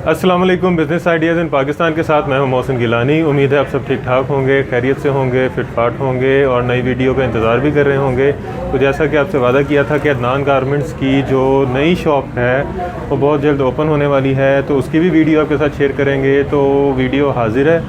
अस्सलाम वालेकुम। Business ideas इन पाकिस्तान के साथ मैं हूं मोहसिन गिलानी। उम्मीद है आप सब ठीक ठाक होंगे, खैरियत से होंगे, फिटफाट होंगे और नई वीडियो का इंतज़ार भी कर रहे होंगे। तो जैसा कि आपसे वादा किया था कि अदनान गारमेंट्स की जो नई शॉप है वो बहुत जल्द ओपन होने वाली है, तो उसकी भी वीडियो आपके साथ शेयर करेंगे। तो वीडियो हाजिर है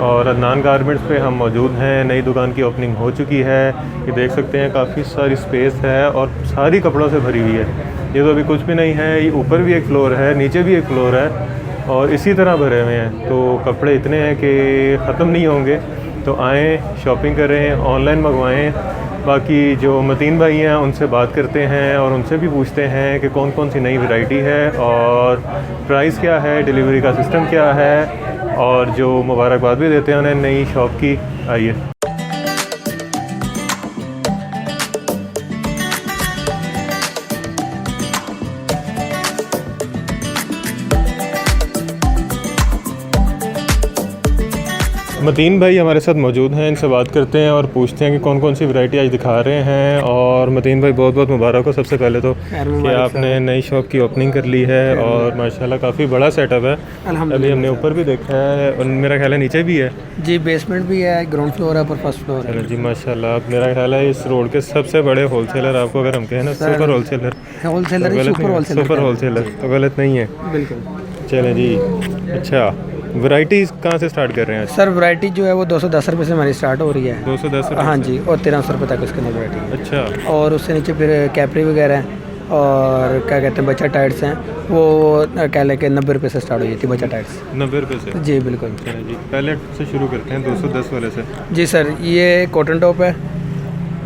और अदनान गारमेंट्स पे हम मौजूद हैं। नई दुकान की ओपनिंग हो चुकी है। ये देख सकते हैं काफ़ी सारी स्पेस है और सारी कपड़ों से भरी हुई है। ये तो अभी कुछ भी नहीं है। ये ऊपर भी एक फ्लोर है, नीचे भी एक फ्लोर है और इसी तरह भरे हुए हैं। तो कपड़े इतने हैं कि ख़त्म नहीं होंगे। तो आएँ, शॉपिंग करें, ऑनलाइन मंगवाएं। बाकी जो मतीन भाई हैं उनसे बात करते हैं और उनसे भी पूछते हैं कि कौन कौन सी नई वैरायटी है और प्राइस क्या है, डिलीवरी का सिस्टम क्या है, और जो मुबारकबाद भी देते हैं उन्हें नई शॉप की। आइए। मतीन भाई हमारे साथ मौजूद हैं, इनसे बात करते हैं और पूछते हैं कि कौन कौन सी वैरायटी आज दिखा रहे हैं। और मतीन भाई बहुत बहुत मुबारक हो सबसे पहले तो कि आपने नई शॉप की ओपनिंग कर ली है और माशाल्लाह काफ़ी बड़ा सेटअप है। अभी हमने ऊपर भी देखा है और मेरा ख्याल है नीचे भी है जी, बेसमेंट भी है, ग्राउंड फ्लोर है, पर फर्स्ट फ्लोर है जी। माशाल्लाह मेरा ख्याल है इस रोड के सबसे बड़े होलसेलर आपको अगर हम कहें ना, सुपर होलसेलर सुपर होलसेलर तो गलत नहीं है। बिल्कुल। चलें जी। अच्छा, वैरायटीज़ कहाँ से स्टार्ट कर रहे हैं सर वैरायटी जो है वो 210 रुपये से हमारी स्टार्ट हो रही है। 210 हाँ जी, और 1300 रुपये तक उसके अंदर वैरायटी। अच्छा। और उससे नीचे फिर कैपरी वगैरह हैं और क्या कहते हैं बच्चा टाइट्स हैं, वो कह लें कि 90 रुपये से स्टार्ट हो जाती है बच्चा टाइट्स। 90 रुपये से? जी बिल्कुल। जी, पहले से शुरू करते हैं 210 वाले से। जी सर, ये कॉटन टॉप है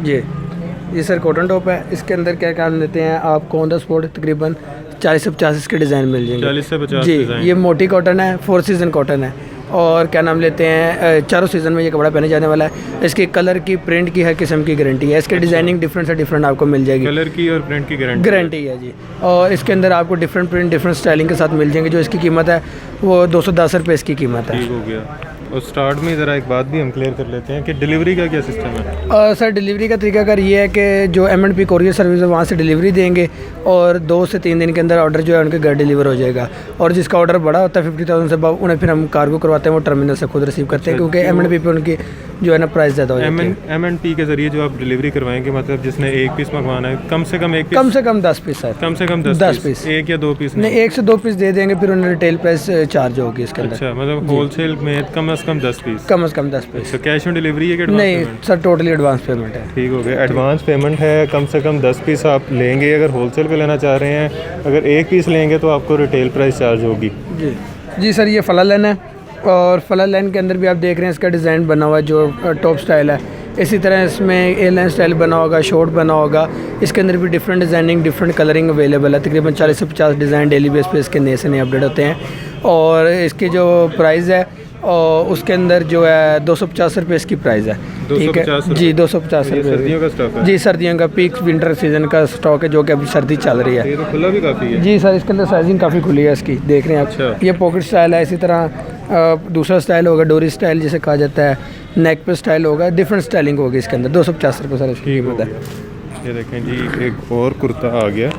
जी सर, कॉटन टॉप है। इसके अंदर क्या काम देते हैं आपको ऑन द स्पॉट तकरीबन 40 से 50 इसके डिज़ाइन मिल जाएंगे। 40 से 50 जी डिज़ाइन। ये मोटी कॉटन है, 4 सीज़न कॉटन है और क्या नाम लेते हैं चारों सीज़न में ये कपड़ा पहने जाने वाला है। इसकी कलर की, प्रिंट की, हर किस्म की गारंटी है। इसके डिज़ाइनिंग डिफरेंट से डिफरेंट आपको मिल जाएगी। कलर की और प्रिंट की गारंटी है जी। और इसके अंदर आपको डिफरेंट प्रिंट, डिफरेंट स्टाइलिंग के साथ मिल जाएंगे। जो इसकी कीमत है वो 210 रुपये इसकी कीमत है। ठीक हो गया। और स्टार्ट में ज़रा एक बात भी हम क्लियर कर लेते हैं कि डिलीवरी का क्या सिस्टम है? सर डिलीवरी का तरीकाकार ये है कि जो M&P कोरियर सर्विस है वहाँ से डिलीवरी देंगे और 2 से 3 दिन के अंदर ऑर्डर जो है उनके घर डिलीवर हो जाएगा। और जिसका ऑर्डर बड़ा होता है 50,000 से अब उन्हें फिर हम कार्गो करवाते हैं, वो टर्मिनल से खुद रिसीव करते हैं क्योंकि M&P पे उनकी जो है ना प्राइस ज़्यादा हो जाती है। M&P के ज़रिए जो आप डिलीवरी करवाएंगे, मतलब जिसने एक पीस मंगवाना है, कम से कम 10 पीस सर। कम से कम 10 पीस, 1 या 2 पीस नहीं, 1 से 2 पीस दे देंगे, फिर उन्हें रिटेल प्राइस चार्ज होगी इसके अंदर। अच्छा, मतलब होलसेल में कम से कम 10 पीस? कम से कम 10 पीस। तो कैश ऑन डिलीवरी है कि नहीं सर, टोटली एडवांस पेमेंट है। ठीक हो गया, एडवांस पेमेंट है। कम से कम 10 पीस आप लेंगे अगर होलसेल पे लेना चाह रहे हैं। अगर 1 पीस लेंगे तो आपको रिटेल प्राइस चार्ज होगी। जी सर, ये फला लाइन है और फला लाइन के अंदर भी आप देख रहे हैं इसका डिज़ाइन बना हुआ है जो टॉप स्टाइल है। इसी तरह इसमें ए लाइन स्टाइल बना होगा, शॉर्ट बना होगा। इसके अंदर भी different designing, different colouring available है। तकरीबन 40 से 50 डिज़ाइन डेली बेस पे इसके नए से नए अपडेट होते हैं। और इसकी जो प्राइस है और उसके अंदर जो है 250 रुपये इसकी प्राइस है। ठीक है जी, 250 रुपये। सर्दियों का स्टॉक है? जी, सर्दियों का पीक विंटर सीजन का स्टॉक है जो कि अभी सर्दी चल रही है। ये तो खुला भी काफ़ी है। जी सर, इसके अंदर साइजिंग काफ़ी खुली है इसकी, देख रहे हैं आप। अच्छा। ये पॉकेट स्टाइल है। इसी तरह दूसरा स्टाइल होगा डोरी स्टाइल जिसे कहा जाता है, नेक पे स्टाइल होगा, डिफरेंट स्टाइलिंग होगी इसके अंदर। 250 रुपये सर इसकी कीमत है। ये देखें जी, एक और कुर्ता आ गया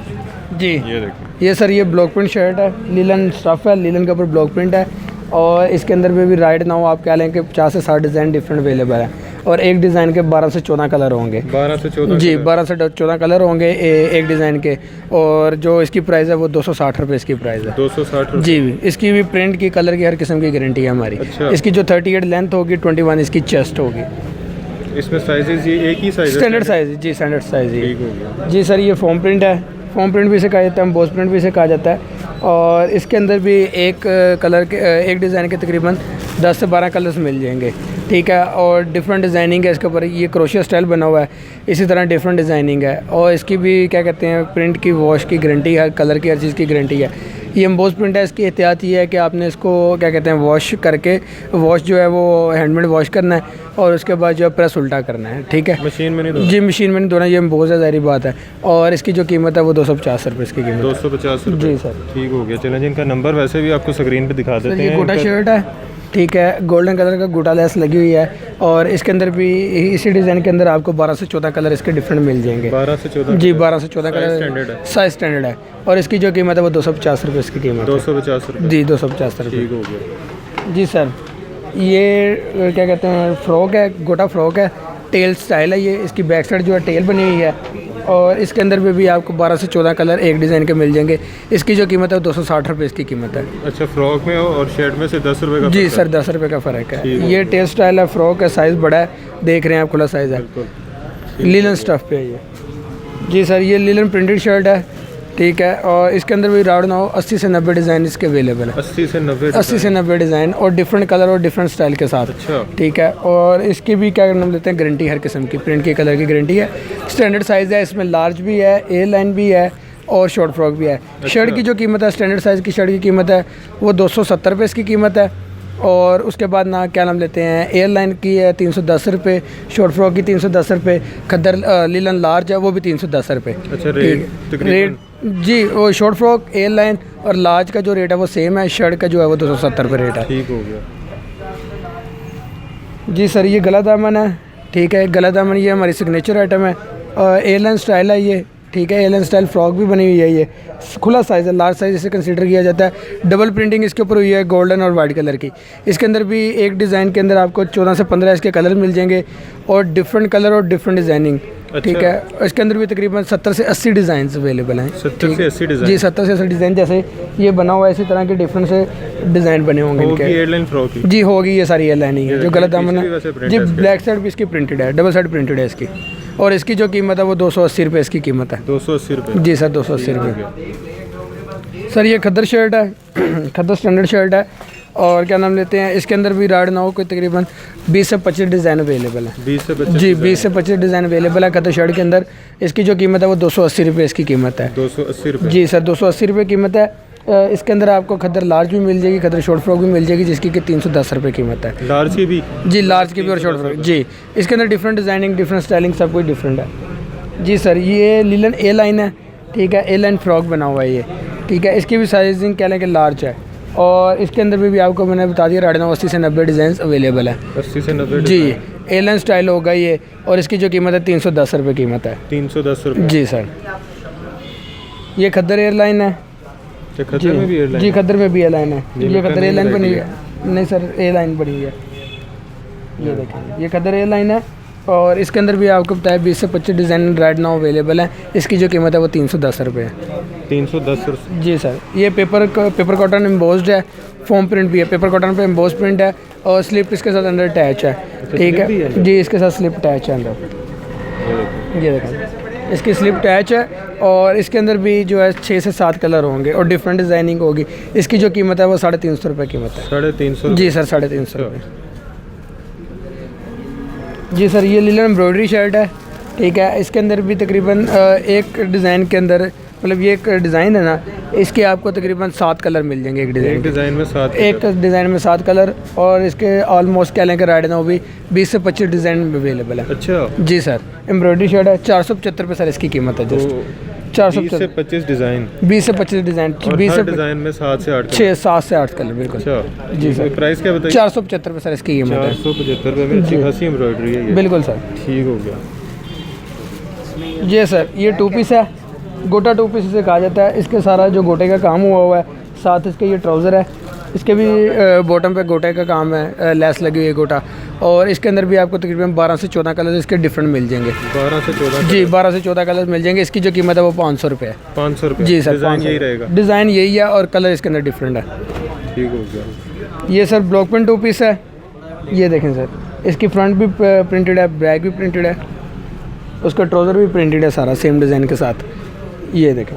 जी। ये देखें, ये सर ये ब्लॉक प्रिंट शर्ट है, लीलन स्टफ है, लीलन के ऊपर ब्लॉक प्रिंट है। और इसके अंदर भी राइट नाउ आप क्या लें कि 50 से 60 डिज़ाइन डिफरेंट अवेलेबल है और एक डिज़ाइन के 12 से 14 कलर होंगे। 12 से 14 जी, 12 से 14 कलर होंगे एक डिज़ाइन के। और जो इसकी प्राइस है वो 260 रुपये इसकी प्राइस है। 260 जी, इसकी भी प्रिंट की, कलर की, हर किस्म की गारंटी है हमारी। अच्छा। इसकी जो 38 लेंथ होगी, 21 इसकी चेस्ट होगी। इसमें साइजेस ये एक ही साइज? स्टैंडर्ड साइज जी, स्टैंडर्ड साइज ठीक हो गया जी सर। ये फॉर्म प्रिंट है, फॉर्म प्रिंट भी इसे कहा जाता है, एम्बोस प्रिंट भी इसे कहा जाता है। और इसके अंदर भी एक कलर के, एक डिज़ाइन के तकरीबन 10 से 12 कलर्स मिल जाएंगे। ठीक है, और डिफरेंट डिज़ाइनिंग है इसके ऊपर। ये क्रोशिया स्टाइल बना हुआ है, इसी तरह डिफरेंट डिज़ाइनिंग है। और इसकी भी क्या कहते हैं प्रिंट की, वॉश की गारंटी है, कलर की, हर चीज़ की गारंटी है। ये एम्बोस प्रिंट है। इसकी एहतियात ये है कि आपने इसको क्या कहते हैं वॉश करके, वॉश जो है वो हैंडमेड वॉश करना है और उसके बाद जो है प्रेस उल्टा करना है। ठीक है, मशीन में नहीं धोना? जी, मशीन में नहीं धोना। ये एम्बोस है, ज़ाहिर बात है। और इसकी जो कीमत है वो 250 रुपये इसकी कीमत। 250 रुपये? जी सर। ठीक हो गया। चलें जी, इनका नंबर वैसे भी आपको स्क्रीन पे दिखा देते हैं। ये कोटा शर्ट है ठीक है, गोल्डन कलर का गोटा लेस लगी हुई है और इसके अंदर भी इसी डिज़ाइन के अंदर आपको 12 से 14 कलर इसके डिफरेंट मिल जाएंगे। 12 से 14 जी 12 से 14 कलर स्टैंडर्ड है। साइज स्टैंडर्ड है और इसकी जो कीमत है वो 250 रुपये इसकी कीमत है। 250 रुपये। जी 250 रुपये। ठीक हो गया। जी सर, ये क्या कहते हैं, फ्रॉक है, गोटा फ्रॉक है, टेल स्टाइल है ये। इसकी बैक साइड जो है टेल बनी हुई है और इसके अंदर भी आपको 12 से 14 कलर एक डिज़ाइन के मिल जाएंगे। इसकी जो कीमत है वो 260 रुपये इसकी कीमत है। अच्छा, फ्रॉक में और शर्ट में से 10 रुपये का जी फर्क सर 10 रुपये का फ़र्क ठीक है। है। ये टेल स्टाइल है, फ्रॉक है, साइज़ बड़ा है, देख रहे हैं आप, खुला साइज़ है, बिल्कुल। लिलन स्टफ़ पे है ये। जी सर, ये लिलन प्रिंटेड शर्ट है, ठीक है, और इसके अंदर भी राउंड ना हो 80 से 90 डिज़ाइन इसके अवेलेबल है। 80 से 90 80 से 90 डिज़ाइन और डिफरेंट कलर और डिफरेंट स्टाइल के साथ। अच्छा। ठीक है, और इसकी भी क्या नाम लेते हैं, गारंटी, हर किस्म की प्रिंट के कलर की गारंटी है। स्टैंडर्ड साइज़ है, इसमें लार्ज भी है, ए लाइन भी है और शॉर्ट फ्रॉक भी है। शर्ट की जो कीमत है, स्टैंडर्ड साइज़ की शर्ट की कीमत है वो 270 रुपये इसकी कीमत है और उसके बाद ना क्या नाम लेते हैं, एयर लाइन की है 310 रुपये, शॉर्ट फ्रॉक की 310 रुपये, खद्दर लीलन लार्ज है वो भी 310 रुपये। अच्छा, रेट रेट जी, वो शॉर्ट फ्रॉक, एयर लाइन और लार्ज का जो रेट है वो सेम है, शर्ट का जो है वो 270 रुपये रेट है। ठीक हो गया। जी सर, ये गला दामन है, ठीक है, गला दामन ये हमारी सिग्नेचर आइटम है, एयरलाइन स्टाइल है ये, ठीक है, एयरलाइन स्टाइल फ्रॉक भी बनी हुई है। ये खुला साइज़ है, लार्ज साइज़ इसे कंसीडर किया जाता है। डबल प्रिंटिंग इसके ऊपर हुई है गोल्डन और वाइट कलर की। इसके अंदर भी एक डिज़ाइन के अंदर आपको 14 से 15 इसके कलर मिल जाएंगे और डिफरेंट कलर और डिफरेंट डिज़ाइनिंग। ठीक है, इसके अंदर भी तकरीबन 70 से 80 डिज़ाइन अवेलेबल हैं। 70 से 80 डिज़ाइन। जी 70 से 80 डिज़ाइन, जैसे ये बना हुआ है इसी तरह के डिफरेंट से डिज़ाइन बने होंगे इनके। एयरलाइन फ्रॉक की। जी होगी, ये सारी एयरलाइन ही है। जो गलत दामन है जी, है ब्लैक साइड भी इसकी प्रिंटेड है, डबल साइड प्रिंटेड है इसकी और इसकी जो कीमत है वो 280 रुपये इसकी कीमत है। 280 रुपये। जी सर 280 रुपये। सर ये खद्दर शर्ट है, खद्दर स्टैंडर्ड शर्ट है और क्या नाम लेते हैं, इसके अंदर भी राड ना हो कोई तकरीबन 20 से 25 डिज़ाइन अवेलेबल है। 20 से 25 जी 20 से 25 डिज़ाइन अवेलेबल है खद्दर शर्ट के अंदर। इसकी जो कीमत है वो 280 रुपये इसकी कीमत है। 280 रुपये। जी सर 280 रुपये कीमत है। इसके अंदर आपको खद्दर लार्ज भी मिल जाएगी, खद्दर शॉर्ट फ्रॉक भी मिल जाएगी जिसकी कि 310 रुपये कीमत है। लार्ज की भी? जी लार्ज की भी और शॉर्ट फ्रॉक। जी इसके अंदर डिफरेंट डिज़ाइनिंग, डिफरेंट स्टाइलिंग सब कुछ डिफरेंट है। जी सर, ये लीलन ए लाइन है, ठीक है, ए लाइन फ्रॉक बना हुआ है ये, ठीक है। इसकी भी साइजिंग क्या लें कि लार्ज है और इसके अंदर भी आपको मैंने बता दिया राइड 80 से 90 डिज़ाइन अवेलेबल है। 80 से 90 जी ए लाइन स्टाइल होगा ये और इसकी जो कीमत है 310 रुपये कीमत है। 310 रुपये। जी सर, ये खद्दर एयरलाइन है। खद्दर में भी एयरलाइन? जी खद्दर में भी एयरलाइन है। ये खद्दर एयरलाइन बनी हुई है। है, नहीं सर एयरलाइन बनी हुई है, ये देखें, ये खद्दर एयरलाइन है और इसके अंदर भी आपको बताया 20 से 25 डिज़ाइन राइट नाउ अवेलेबल है। इसकी जो कीमत है वो 310 रुपये है। 310 रुपये। जी सर, ये पेपर कॉटन एम्बोस्ड है, फोम प्रिंट भी है, पेपर कॉटन पे एम्बोस्ड प्रिंट है और स्लिप इसके साथ अंदर अटैच है। ठीक है जी, इसके साथ स्लिप अटैच है अंदर, ये देखें इसकी स्लिप अटैच है और इसके अंदर भी जो है 6 से 7 कलर होंगे और डिफरेंट डिज़ाइनिंग होगी। इसकी जो कीमत है वो 350 रुपये कीमत है। 350? जी सर 350 रुपये। जी सर, ये लीलन एम्ब्रॉयडरी शर्ट है, ठीक है। इसके अंदर भी तकरीबन एक डिज़ाइन के अंदर, मतलब ये एक डिज़ाइन है ना, इसके आपको तकरीबन 7 कलर मिल जाएंगे एक डिज़ाइन में 7 एक डिज़ाइन में 7 कलर और इसके ऑलमोस्ट क्या लेंगे राइड ना वो भी 20 से 25 डिज़ाइन अवेलेबल है। अच्छा जी सर, एम्ब्रॉयडरी शर्ट है, 475 रुपये सर इसकी कीमत है। जस्ट 20 से 25 डिज़ाइन, 20 से 25 डिज़ाइन, 20 से डिज़ाइन में 7 से 8 6 7 से 8 कलर बिल्कुल। अच्छा जी सर, प्राइस क्या बताइए? 475 रुपये सर इसकी कीमत है। 475 रुपये में अच्छी खासी एम्ब्रॉयडरी है ये। बिल्कुल सर। ठीक हो गया। जी सर, ये 2 पीस है, गोटा 2 पीस इसे कहा जाता है। इसके सारा जो गोटे का काम हुआ है, साथ इसके ये ट्राउज़र है, इसके भी बॉटम पे गोटे का काम है, लेस लगी हुई है गोटा और इसके अंदर भी आपको तकरीबन 12 से 14 कलर इसके डिफरेंट मिल जाएंगे। 12 से 14? जी 12 से 14 कलर मिल जाएंगे। इसकी जो कीमत है वो 500 रुपये है। 500 रुपये? जी सर, डिज़ाइन यही रहेगा? डिज़ाइन यही है और कलर इसके अंदर डिफरेंट है। ठीक हो गया। ये सर ब्लॉक प्रिंट 2 पीस है, ये देखें सर, इसकी फ्रंट भी प्रिंटेड है, बैक भी प्रिंटेड है, उसका ट्राउज़र भी प्रिंटेड है सारा सेम डिज़ाइन के साथ, ये देखें।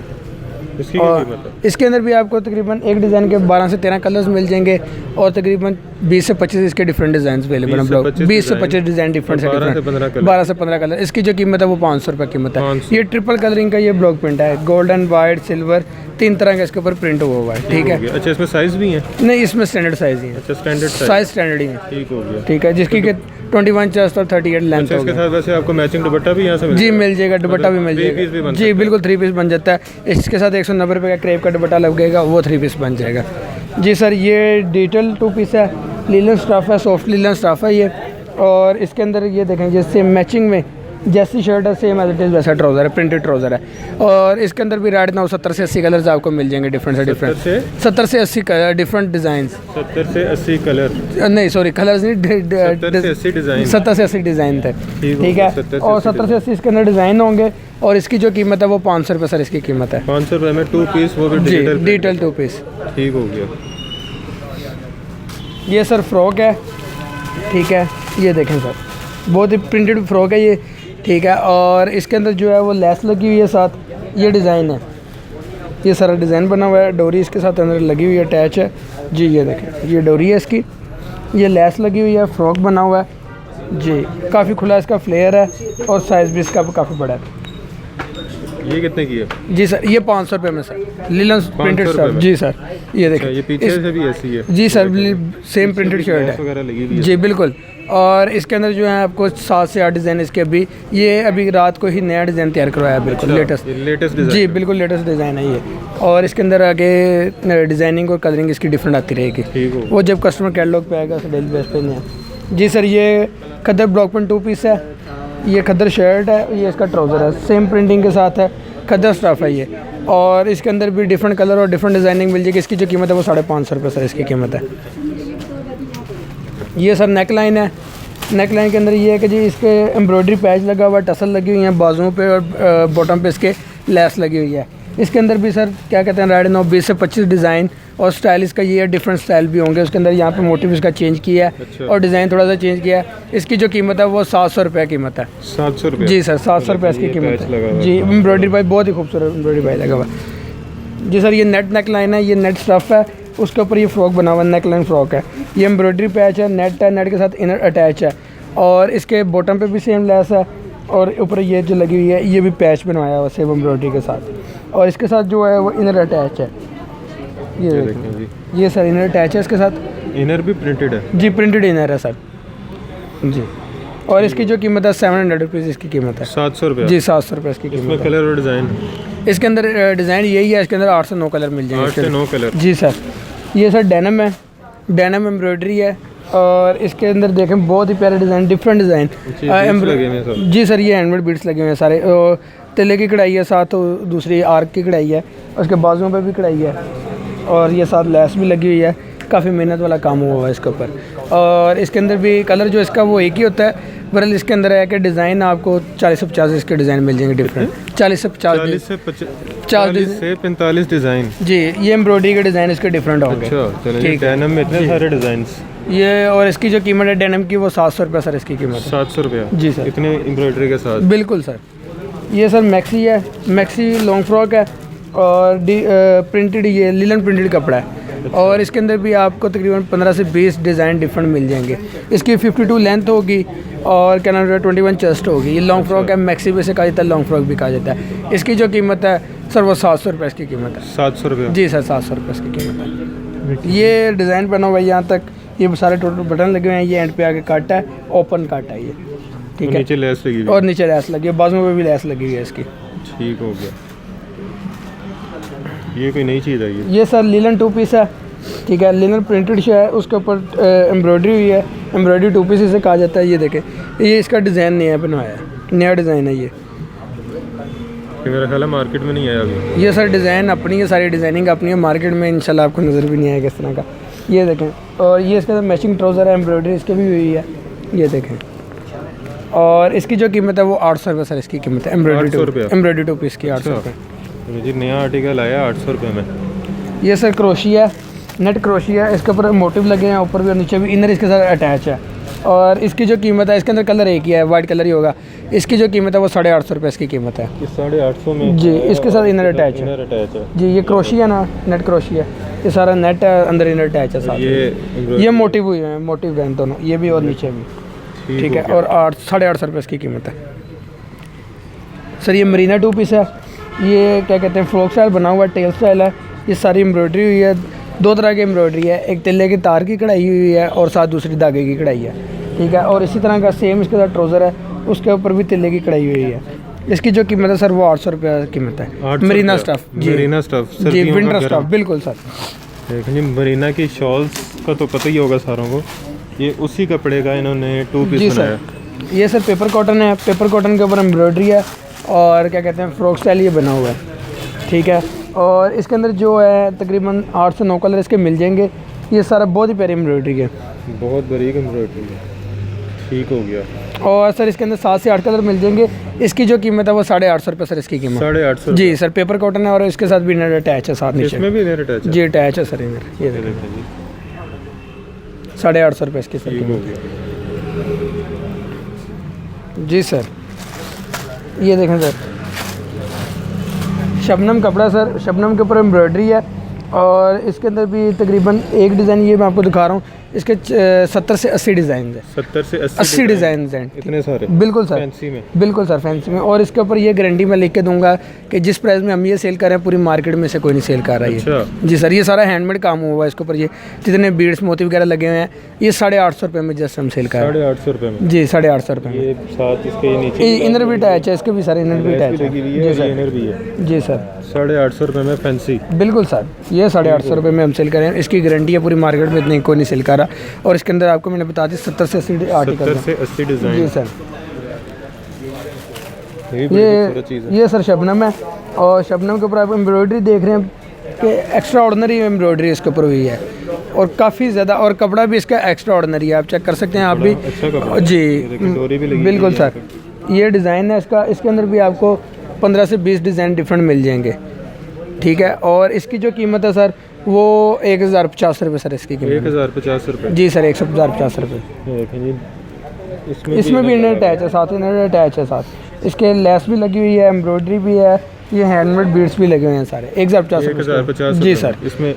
इसकी और कीमत है? इसके अंदर भी आपको तकरीबन एक डिज़ाइन के 12 से 13 कलर्स मिल जाएंगे और तकरीबन 20 से 25 इसके डिफरेंट डिज़ाइन अवेलेबल हैं। 20 से 25 डिज़ाइन डिफरेंट से 12 से 15 कलर। 12 से 15 कलर। इसकी जो कीमत है वो 500 रुपये कीमत है। 500। ये ट्रिपल कलरिंग का ये ब्लॉक प्रिंट है, गोल्डन, वाइट, सिल्वर, 3 तरह का इसके ऊपर प्रिंट हुआ है। ठीक है। अच्छा, इसमें साइज़ भी है? नहीं, इसमें स्टैंडर्ड साइज़ ही है। अच्छा, स्टैंडर्ड साइज़ स्टैंडर्ड ही है। ठीक हो गया। ठीक है, जिसकी कि 21 चेस्ट और 38 लेंथ अच्छा, इसके होगी। साथ वैसे आपको मैचिंग दुपट्टा भी यहाँ से जी मिल जाएगा, दुपट्टा भी मिल 3 पीस भी जाएगा। बन जी बिल्कुल 3 पीस बन जाता है। इसके साथ 190 रुपये का क्रेप का दुपट्टा लगेगा, वो 3 पीस बन जाएगा। जी सर, ये डिजिटल 2 पीस है, लीलन स्टफ़ है, सॉफ्ट लीलन स्टफ़ है ये। और इसके अंदर ये देखें ये सेम मैचिंग में जैसी शर्ट है सेम एज इट इज़ वैसा ट्राउज़र है, प्रिंटेड ट्राउज़र है। और इसके अंदर भी राइट नाउ 70 से 80 कलर्स आपको मिल जाएंगे, डिफरेंट से डिफरेंट। 70 से 80 कलर, डिफरेंट डिज़ाइन। 70 से 80 कलर नहीं सॉरी, कलर्स नहीं, 70 से 80 डिज़ाइन। 70 से 80 डिज़ाइन थे, ठीक है। 70 और 70 से 80 इसके अंदर डिज़ाइन होंगे। और इसकी जो कीमत है वो 500 रुपये सर इसकी कीमत है। 500 रुपये में 2 पीस, वो भी जी, डिजिटल डिजिटल 2 पीस। ठीक हो गया। ये सर फ्रॉक है, ठीक है। ये देखें सर, बहुत ही प्रिंटेड फ्रॉक है ये, ठीक है। और इसके अंदर जो है वो लेस लगी हुई है साथ, ये डिज़ाइन है, ये सारा डिज़ाइन बना हुआ है। डोरी इसके साथ अंदर लगी हुई है, अटैच है जी। ये देखें, ये डोरी है इसकी, ये लेस लगी हुई है, फ्रॉक बना हुआ है जी। काफ़ी खुला इसका फ्लेयर है और साइज़ भी इसका काफ़ी बड़ा है। ये कितने की है? जी सर, ये 500 रुपये में सर, लीलन प्रिंटेड शर्ट जी सर। ये देखें, ये पीछे से भी ऐसी है जी सर, सेम प्रिंटेड शर्ट है वगैरह लगी हुई है जी, बिल्कुल। और इसके अंदर जो है आपको 7 से 8 डिज़ाइन इसके अभी रात को ही नया डिज़ाइन तैयार करवाया है, बिल्कुल लेटेस्ट डिज़ाइन जी, बिल्कुल लेटेस्ट डिज़ाइन है ये। और इसके अंदर आगे डिज़ाइनिंग और कलरिंग इसकी डिफरेंट आती रहेगी, वो जब कस्टमर कैटलॉग पे आएगा डेली बेस पे नहीं। जी सर, ये खद्दर ब्लॉक पेंट 2 पीस है, ये खद्दर शर्ट है, ये इसका ट्राउज़र है, सेम प्रिंटिंग के साथ है, खद्दर स्टफ़ है ये। और इसके अंदर भी डिफरेंट कलर और डिफरेंट डिज़ाइनिंग मिल जाएगी। इसकी जो कीमत है वो 550 रुपये सर इसकी कीमत है। ये सर नेक लाइन है, नेक लाइन के अंदर ये है कि जी इसके एम्ब्रॉयडरी पैच लगा हुआ है, टसल लगी हुई है बाजुओं पे और बॉटम पे इसके लेस लगी हुई है। इसके अंदर भी सर क्या कहते हैं, राइट नाउ 20 से 25 डिज़ाइन और स्टाइल इसका ये है, डिफरेंट स्टाइल भी होंगे। उसके अंदर यहाँ पे मोटिव इसका चेंज किया है। अच्छा। और डिज़ाइन थोड़ा सा चेंज किया है। इसकी जो कीमत है वो 700 रुपये कीमत है। 700 रुपये जी सर, 700 रुपये इसकी कीमत है जी। एम्ब्रॉयडरी पाइप बहुत ही खूबसूरत एम्ब्रॉयडरी पाइप लगा हुआ है जी सर। ये नेक लाइन है, ये नेट स्टफ़ है, उसके ऊपर ये फ्रॉक बना हुआ है, नेक लाइन फ्रॉक है। ये एम्ब्रॉयडरी पैच है, नेट है, नेट के साथ इनर अटैच है। और इसके बॉटम पे भी सेम लेस है और ऊपर ये जो लगी हुई है ये भी पैच बनवाया हुआ सेम एम्ब्रॉयडरी के साथ। और इसके साथ जो है वो इनर अटैच है, ये देखें जी, ये सर इनर अटैच है इसके साथ। इनर भी प्रिंटेड है जी, प्रिंटेड इनर है सर जी। और इसकी जो कीमत है 700 रुपीज़ इसकी कीमत है। 700 रुपये जी, 700 रुपये इसकी कीमत है। कलर और डिज़ाइन इसके अंदर डिज़ाइन यही है, इसके अंदर 8 से 9 कलर मिल जाएंगे। 8 से 9 कलर जी सर। ये सर डेनिम है, डेनिम एम्ब्रॉयडरी है। और इसके अंदर देखें बहुत ही प्यारे डिज़ाइन, डिफरेंट डिज़ाइन जी सर। ये हैंडमेड बीड्स लगे हुए हैं सारे, तिले की कढ़ाई है साथ, दूसरी आर्क की कढ़ाई है, उसके बाजुओं पे भी कढ़ाई है। और ये साथ लेस भी लगी हुई है, काफ़ी मेहनत वाला काम हुआ है इसके ऊपर। और इसके अंदर भी कलर जो इसका वो एक ही होता है, बरल इसके अंदर है कि डिज़ाइन आपको 40 से 50 इसके डिज़ाइन मिल जाएंगे डिफरेंट। 40 से 45 से 45 डिज़ाइन जी। ये एम्ब्रॉयडरी के डिज़ाइन इसके डिफरेंट होंगे। ठीक है, डेनिम में इतने सारे डिज़ाइंस ये। और इसकी जो कीमत है डेनिम की वो 700 रुपये सर इसकी कीमत है। 700 रुपये जी सर, इतने एम्ब्रॉयडरी के साथ। बिल्कुल सर। ये सर मैक्सी है, मैक्सी लॉन्ग फ्रॉक है और प्रिंटेड, ये लीलन प्रिंटेड कपड़ा है। और इसके अंदर भी आपको तकरीबन 15 से 20 डिज़ाइन डिफरेंट मिल जाएंगे। इसकी 52 लेंथ होगी और क्या नाम है 21 चेस्ट होगी। ये लॉन्ग फ्रॉक है, मैक्सी भी से कहा जाता है, लॉन्ग फ्रॉक भी कहा जाता है। इसकी जो कीमत है सर वो 700 रुपये इसकी कीमत है। 700 रुपये जी सर, 700 रुपये इसकी कीमत है। ये डिज़ाइन बना हुआ है यहाँ तक, ये सारे टोटल बटन लगे हुए हैं। ये एंड पे आगे कट है, ओपन कट है ये, ठीक है। नीचे लेस लगी हुई और नीचे लेस लगी है, बाजुओं पे भी लेस लगी हुई है इसकी। ठीक हो गया। ये कोई नई चीज़ है ये सर लीलन 2 पीस है, ठीक है। लीलन प्रिंटेड है, उसके ऊपर एम्ब्रॉयडरी हुई है, एम्ब्रॉयडरी 2 पीस इसे कहा जाता है। ये देखें, ये इसका डिज़ाइन नया बनवाया है, नया डिज़ाइन है ये। मेरा ख्याल है मार्केट में नहीं आया अभी। ये सर डिज़ाइन अपनी है, सारी डिज़ाइनिंग अपनी है, मार्केट में इंशाल्लाह आपको नज़र भी नहीं आएगा इस तरह का। ये देखें, और ये इसके अंदर मैचिंग ट्राउज़र है, एम्ब्रॉयडरी इसके भी हुई है, ये देखें। और इसकी जो कीमत है वो 800 रुपये सर इसकी कीमत है। एम्ब्रॉयडरी 2 पीस की 800 रुपये जी। नया आर्टिकल आया 800 रुपये में। ये सर क्रोशिया, नेट क्रोशिया, इसके ऊपर मोटिव लगे हैं, ऊपर भी और नीचे भी, इनर इसके साथ अटैच है। और इसकी जो कीमत है, इसके अंदर कलर एक ही है, वाइट कलर ही होगा। इसकी जो कीमत है वो 850 रुपये इसकी कीमत है। 850 में जी, इसके साथ इनर अटैच है जी। ये क्रोशिया ना, नेट क्रोशिया, ये सारा नेट है, अंदर इनर अटैच है साथ। ये मोटिव हुए हैं, मोटिव हैं दोनों, ये भी और नीचे भी, ठीक है। और 850 रुपये इसकी कीमत है सर। ये मरीना 2 पीस है, ये क्या कहते हैं फ्रॉक स्टाइल बना हुआ है, टेल स्टाइल है। ये सारी एम्ब्रॉयडरी हुई है, 2 तरह की एम्ब्रॉयडरी है, एक तिल्ले की तार की कढ़ाई हुई है और साथ दूसरी धागे की कढ़ाई है, ठीक है। और इसी तरह का सेम इसके साथ ट्राउज़र है, उसके ऊपर भी तिल्ले की कढ़ाई हुई है। इसकी जो कीमत है सर वो 800 रुपये कीमत है। मरीना स्टफ़ जी, मरीना स्टफ़ जी, विंटर स्टफ़, बिल्कुल सर। देखें जी, मरीना की शॉल्स का तो पता ही होगा सारों को, ये उसी कपड़े का इन्होंने 2 पीस जी बनाया। सर, ये सर पेपर कॉटन है, पेपर कॉटन के ऊपर एम्ब्रॉयडरी है और क्या कहते हैं फ्रॉक स्टाइल ये बना हुआ है, ठीक है। और इसके अंदर जो है तकरीबन 8 से 9 कलर इसके मिल जाएंगे। ये सारा बहुत ही प्यारी एम्ब्रॉयडरी है, बहुत बारीक एम्ब्रॉयडरी है, ठीक हो गया। और सर इसके अंदर 7 से 8 कलर मिल जाएंगे। इसकी जो कीमत है वो 850 रुपये सर इसकी कीमत। 850 जी सर, पेपर कॉटन है और इसके साथ भी इनर अटैच है साथ नीचे। इसमें भी इनर अटैच है? जी अटैच है सर इनर। ये देखें जी, 850 रुपये इसकी सर ठीक हो कीमत। गया। जी सर, ये देखें सर, शबनम कपड़ा सर, शबनम के ऊपर एम्ब्रॉयडरी है और इसके अंदर भी तकरीबन एक डिज़ाइन ये मैं आपको दिखा रहा हूँ, इसके 70 से 80 डिज़ाइन है। 70 से 80 डिज़ाइन हैं, इतने सारे? बिल्कुल सर, फैंसी में? बिल्कुल सर फैंसी में। और इसके ऊपर ये गारंटी मैं लिख के दूंगा कि जिस प्राइस में हम ये सेल कर रहे हैं पूरी मार्केट में से कोई नहीं सेल कर रहा है। अच्छा। जी सर, ये सारा हैंडमेड काम हुआ है इसके ऊपर। ये जितने बीड्स मोती वगैरह लगे हुए हैं ये 850 रुपये में जस्ट हम सेल कर रहे हैं। 850 रुपये में? जी 850 रुपये में। ये साथ इसके ये नीचे इनर भी अटैच है, इसके भी सारे इनर भी अटैच लगी हुई है है। और जी ये सर, इनर भी है। जी सर, 850 रुपये में फैंसी? बिल्कुल सर, ये 850 रुपये में हम सेल कर रहे हैं। इसकी गारंटी है पूरी मार्केट में, इतनी कोई नहीं सेल कर रहा। और इसके अंदर आपको मैंने बता दी 70 से 80 आर्टिकल। 70 से 80 डिज़ाइन? जी सर, ये भी बड़ी खूबसूरत चीज़ है। ये सर शबनम है और शबनम के ऊपर आप एम्ब्रॉयडरी देख रहे हैं कि एक्स्ट्रा ऑर्डनरी एम्ब्रॉयडरी इसके ऊपर हुई है और काफ़ी ज़्यादा, और कपड़ा भी इसका एक्स्ट्रा ऑर्डनरी है, आप चेक कर सकते हैं आप भी। अच्छा कपड़ा जी डोरी भी लगी बिल्कुल हुई है सर, ये डिज़ाइन है इसका। इसके अंदर भी आपको 15 से 20 डिज़ाइन डिफरेंट मिल जाएंगे, ठीक है। और इसकी जो कीमत है सर वो 1050 रुपये सर इसकी कीमत। 1050 रुपये? जी सर, 1050 रुपये। देखें जी, इसमें भी इनर अटैच है साथ, इनर अटैच है साथ। इसके लेस भी लगी हुई है, एम्ब्रॉयडरी भी है, ये हैंडमेड बीड्स भी लगे हुए हैं सारे। 1050 जी सर। इसमें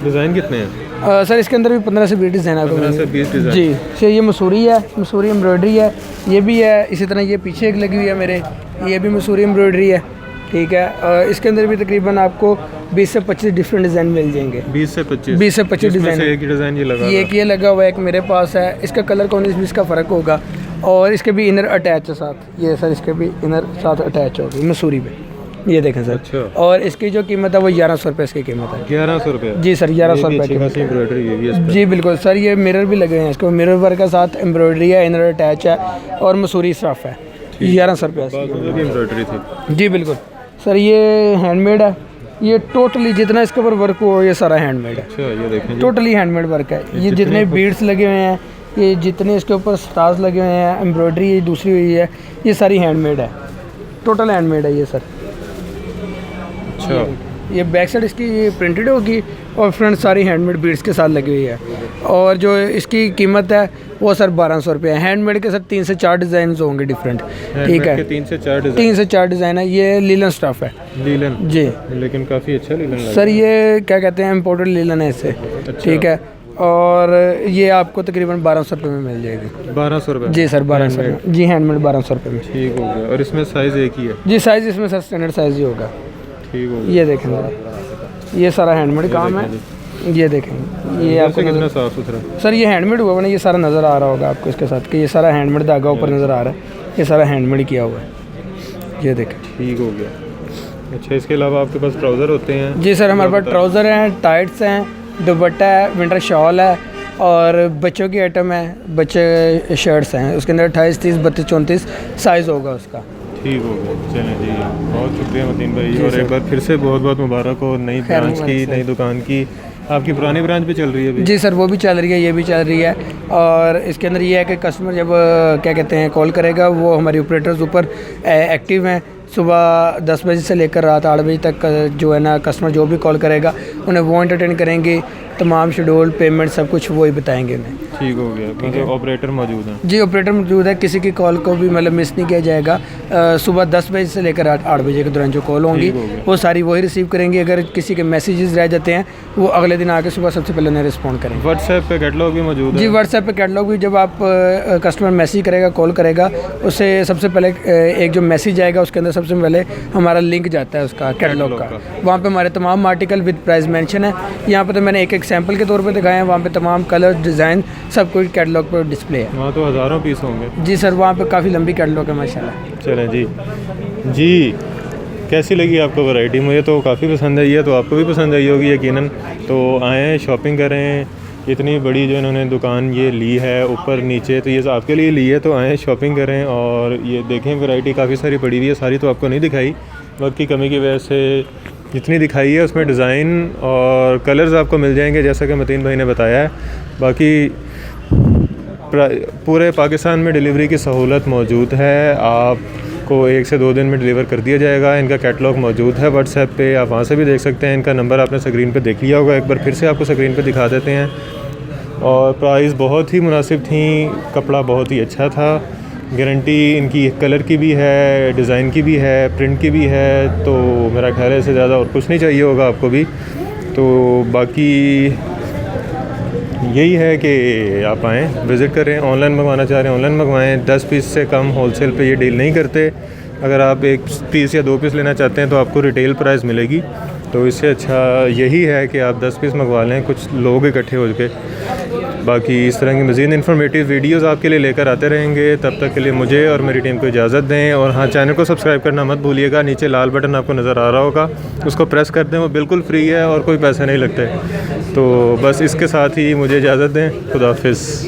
डिज़ाइन कितने हैं? सर इसके अंदर भी 15 से 20 डिज़ाइन आपको 15 से 20 डिज़ाइन? जी सर, ये मसूरी है, मसूरी एम्ब्रॉयडरी है, ये भी है। इसी तरह ये पीछे एक लगी हुई है मेरे, ये भी मसूरी एम्ब्रॉयडरी है, ठीक है। इसके अंदर भी तकरीबन आपको 20 से 25 डिफरेंट डिज़ाइन मिल जाएंगे। 20 से 25? 20 से 25 डिज़ाइन। एक ही डिज़ाइन ये लगा? ये एक ये लगा हुआ है, एक मेरे पास है। इसका कलर 19-20 का फ़र्क होगा और इसके भी इनर अटैच है साथ। ये सर इसके भी इनर साथ अटैच होगी मसूरी में, ये देखें सर। अच्छा। और इसकी जो कीमत है वो 1100 रुपये इसकी कीमत है। 1100 रुपये? जी सर, 1100 रुपये की एम्ब्रॉयडरी है इस पे? जी बिल्कुल सर, ये मिरर भी लगे हैं इसको, मिरर वर्क के साथ एम्ब्रॉयडरी है, इनर अटैच है और मसूरी स्टफ है। 1100 रुपये बाजू में एम्ब्रॉयडरी थी? जी बिल्कुल सर, ये हैंडमेड है। ये टोटली जितना इसके ऊपर वर्क हुआ ये सारा हैंडमेड है। अच्छा, ये देखें जी, टोटली हैंडमेड वर्क है। ये जितने बीड्स लगे हुए हैं, ये जितने इसके ऊपर स्टार्स लगे हुए हैं, एम्ब्रॉयडरी दूसरी हुई है, ये सारी हैंडमेड है, टोटल हैंडमेड है ये सर। अच्छा, ये बैक साइड इसकी प्रिंटेड होगी और फ्रंट सारी हैंडमेड बीड्स के साथ लगी हुई है। और जो इसकी कीमत है वो सर 1200 रुपये है। हैंडमेड के सर 3 से 4 डिज़ाइन होंगे डिफरेंट, ठीक है। 3 से 4 डिज़ाइन? 3 से 4 डिज़ाइन है। ये लीलन स्टफ है। लीलन? जी, लेकिन काफ़ी अच्छा लीलन लग सर ये क्या कहते हैं इम्पोर्टेड लीलन है इससे, ठीक है। और ये आपको तकरीबन 1200 रुपये में मिल जाएगी। 1200 रुपये? जी सर, 1200 में। जी हैंडमेड 1200 रुपये में। ठीक हो गया। और इसमें साइज़ एक ही है? जी साइज़ इसमें सर स्टैंडर्ड साइज़ ही होगा। ठीक हो गया। ये देखें सर, ये सारा हैंडमेड काम है। ये देखें, ये आपको कितना साफ़ सुथरा सर, ये हैंडमेड हुआ है ना, ये सारा नज़र आ रहा होगा आपको इसके साथ कि ये सारा हैंडमेड धागा ऊपर नज़र आ रहा है, ये सारा हैंडमेड किया हुआ है। ये देखें। ठीक हो गया। अच्छा, इसके अलावा आपके पास ट्राउज़र होते हैं? जी सर, हमारे पास ट्राउज़र हैं, टाइट्स हैं, दुपट्टा है, विंटर शॉल है और बच्चों की आइटम है, बच्चे शर्ट्स हैं। उसके अंदर 28, 30, 32, 34 साइज़ होगा उसका। ठीक हो गया। चलें जी, बहुत शुक्रिया मतीन भाई, और एक बार फिर से बहुत बहुत मुबारक हो नई ब्रांच की, नई दुकान की। आपकी पुरानी ब्रांच भी चल रही है अभी? जी सर, वो भी चल रही है, ये भी चल रही है। और इसके अंदर ये है कि कस्टमर जब क्या कहते हैं कॉल करेगा, वो हमारे ऑपरेटर्स ऊपर एक्टिव हैं। सुबह 10 बजे से लेकर रात 8 बजे तक जो है ना कस्टमर जो भी कॉल करेगा उन्हें वो एंटरटेन करेंगे, तमाम शेड्यूल पेमेंट सब कुछ वो ही बताएंगे उन्हें। ठीक हो गया। मतलब ऑपरेटर मौजूद हैं? जी ऑपरेटर मौजूद है, किसी की कॉल को भी मतलब मिस नहीं किया जाएगा। सुबह 10 बजे से लेकर रात 8 बजे के दौरान जो कॉल होंगी वो सारी वही रिसीव करेंगे। अगर किसी के मैसेजेस रह जाते हैं वो अगले दिन आके सुबह सबसे पहले उन्हें रिस्पॉन्ड करेंगे। व्हाट्सएप पे कैटलॉग भी मौजूद है? जी व्हाट्सएप पे कैटलॉग भी, जब आप कस्टमर मैसेज करेगा कॉल करेगा उससे सबसे पहले एक जो मैसेज आएगा उसके अंदर सबसे पहले हमारा लिंक जाता है उसका कैटलॉग का। वहाँ पे हमारे तमाम आर्टिकल विद प्राइस मेंशन है। यहाँ पे तो मैंने एक सैंपल के तौर पे दिखाए हैं, वहाँ पे तमाम कलर डिज़ाइन सब कुछ कैटलॉग पर डिस्प्ले है। वहाँ तो हज़ारों पीस होंगे? जी सर, वहाँ पे काफ़ी लंबी कैटलॉग है माशाल्लाह। चलें जी। जी कैसी लगी आपको वैरायटी? मुझे तो काफ़ी पसंद आई है, तो आपको भी पसंद आई होगी यकीनन। तो आएँ, शॉपिंग करें। इतनी बड़ी जो इन्होंने दुकान ये ली है ऊपर नीचे, तो ये आपके लिए ली है, तो आएँ शॉपिंग करें। और ये देखें, वैरायटी काफ़ी सारी पड़ी हुई है, सारी तो आपको नहीं दिखाई वक्त की कमी की वजह से। जितनी दिखाई है उसमें डिज़ाइन और कलर्स आपको मिल जाएंगे जैसा कि मतीन भाई ने बताया है। बाकी पूरे पाकिस्तान में डिलीवरी की सहूलत मौजूद है, आपको 1 से 2 दिन में डिलीवर कर दिया जाएगा। इनका कैटलॉग मौजूद है व्हाट्सएप पे, आप वहाँ से भी देख सकते हैं। इनका नंबर आपने स्क्रीन पे देख लिया होगा, एक बार फिर से आपको स्क्रीन पे दिखा देते हैं। और प्राइस बहुत ही मुनासिब थी, कपड़ा बहुत ही अच्छा था, गारंटी इनकी कलर की भी है, डिज़ाइन की भी है, प्रिंट की भी है। तो मेरा ख्याल है इससे ज़्यादा और कुछ नहीं चाहिए होगा आपको भी। तो बाकी यही है कि आप आएँ, विज़िट करें। ऑनलाइन मंगवाना चाह रहे हैं ऑनलाइन मंगवाएँ, 10 पीस से कम होलसेल पे ये डील नहीं करते। अगर आप 1 पीस या 2 पीस लेना चाहते हैं तो आपको रिटेल प्राइस मिलेगी। तो इससे अच्छा यही है कि आप 10 पीस मंगवा लें, कुछ लोग इकट्ठे हो के। बाकी इस तरह की मज़ीद इन्फॉर्मेटिव वीडियोज़ आपके लिए लेकर आते रहेंगे। तब तक के लिए मुझे और मेरी टीम को इजाज़त दें। और हाँ, चैनल को सब्सक्राइब करना मत भूलिएगा। नीचे लाल बटन आपको नज़र आ रहा होगा, उसको प्रेस कर दें, वो बिल्कुल फ्री है और कोई पैसे नहीं लगते। तो बस इसके साथ ही मुझे इजाज़त दें। खुदा हाफ़िज़।